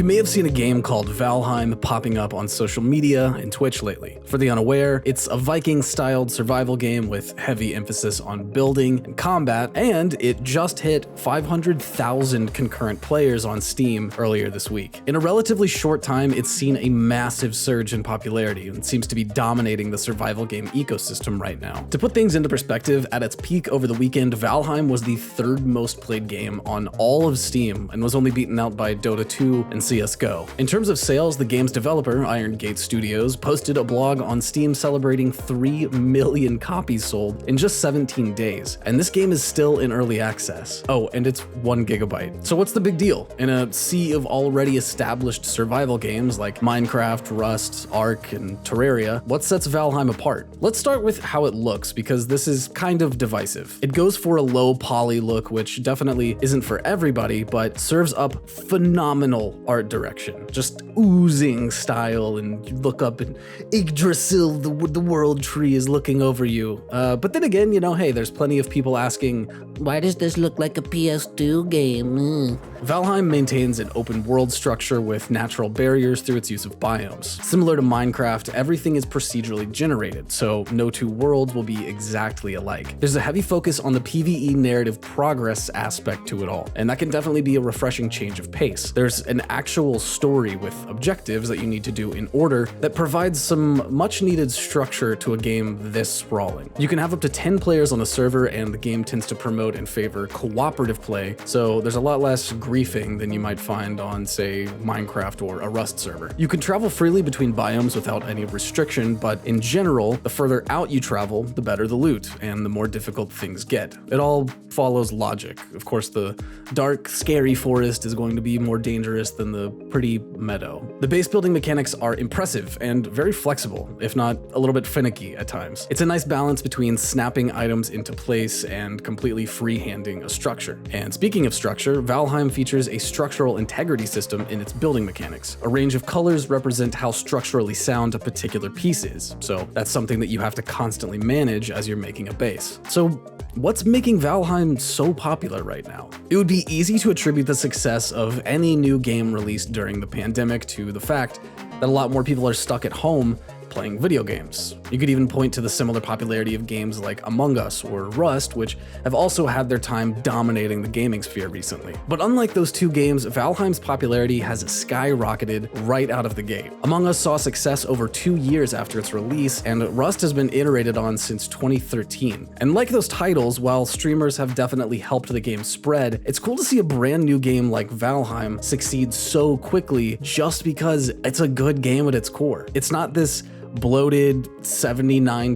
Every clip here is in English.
You may have seen a game called Valheim popping up on social media and Twitch lately. For the unaware, it's a Viking-styled survival game with heavy emphasis on building and combat, and it just hit 500,000 concurrent players on Steam earlier this week. In a relatively short time, it's seen a massive surge in popularity and seems to be dominating the survival game ecosystem right now. To put things into perspective, at its peak over the weekend, Valheim was the third most played game on all of Steam and was only beaten out by Dota 2 and CSGO. In terms of sales, the game's developer, Iron Gate Studios, posted a blog on Steam celebrating 3 million copies sold in just 17 days, and this game is still in early access. Oh, and it's 1 gigabyte. So what's the big deal? In a sea of already established survival games like Minecraft, Rust, Ark, and Terraria, what sets Valheim apart? Let's start with how it looks, because this is kind of divisive. It goes for a low poly look, which definitely isn't for everybody, but serves up phenomenal art direction. Just oozing style, and you look up and Yggdrasil, the world tree, is looking over you. But then again, you know, hey, there's plenty of people asking, why does this look like a PS2 game? Valheim maintains an open world structure with natural barriers through its use of biomes. Similar to Minecraft, everything is procedurally generated, so no two worlds will be exactly alike. There's a heavy focus on the PvE narrative progress aspect to it all, and that can definitely be a refreshing change of pace. There's an actual story with objectives that you need to do in order that provides some much needed structure to a game this sprawling. You can have up to 10 players on a server, and the game tends to promote and favor cooperative play, so there's a lot less griefing than you might find on, say, Minecraft or a Rust server. You can travel freely between biomes without any restriction, but in general, the further out you travel, the better the loot, and the more difficult things get. It all follows logic. Of course, the dark, scary forest is going to be more dangerous than the pretty meadow. The base building mechanics are impressive and very flexible, if not a little bit finicky at times. It's a nice balance between snapping items into place and completely free-handing a structure. And speaking of structure, Valheim features a structural integrity system in its building mechanics. A range of colors represent how structurally sound a particular piece is, so that's something that you have to constantly manage as you're making a base. So what's making Valheim so popular right now? It would be easy to attribute the success of any new game released during the pandemic to the fact that a lot more people are stuck at home playing video games. You could even point to the similar popularity of games like Among Us or Rust, which have also had their time dominating the gaming sphere recently. But unlike those two games, Valheim's popularity has skyrocketed right out of the gate. Among Us saw success over 2 years after its release, and Rust has been iterated on since 2013. And like those titles, while streamers have definitely helped the game spread, it's cool to see a brand new game like Valheim succeed so quickly just because it's a good game at its core. It's not this bloated $79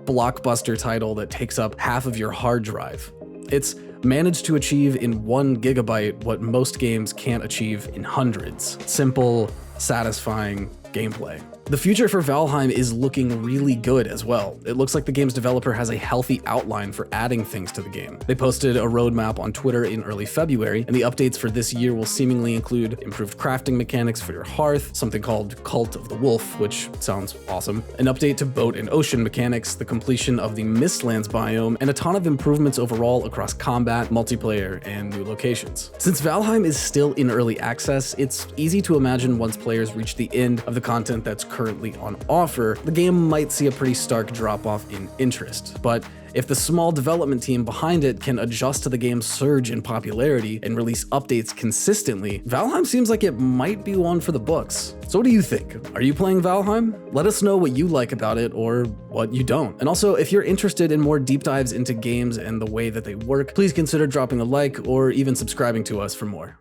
blockbuster title that takes up half of your hard drive. It's managed to achieve in 1 gigabyte what most games can't achieve in hundreds. Simple, satisfying gameplay. The future for Valheim is looking really good as well. It looks like the game's developer has a healthy outline for adding things to the game. They posted a roadmap on Twitter in early February, and the updates for this year will seemingly include improved crafting mechanics for your hearth, something called Cult of the Wolf, which sounds awesome, an update to boat and ocean mechanics, the completion of the Mistlands biome, and a ton of improvements overall across combat, multiplayer, and new locations. Since Valheim is still in early access, it's easy to imagine once players reach the end of the content that's currently on offer, the game might see a pretty stark drop-off in interest. But if the small development team behind it can adjust to the game's surge in popularity and release updates consistently, Valheim seems like it might be one for the books. So what do you think? Are you playing Valheim? Let us know what you like about it or what you don't. And also, if you're interested in more deep dives into games and the way that they work, please consider dropping a like or even subscribing to us for more.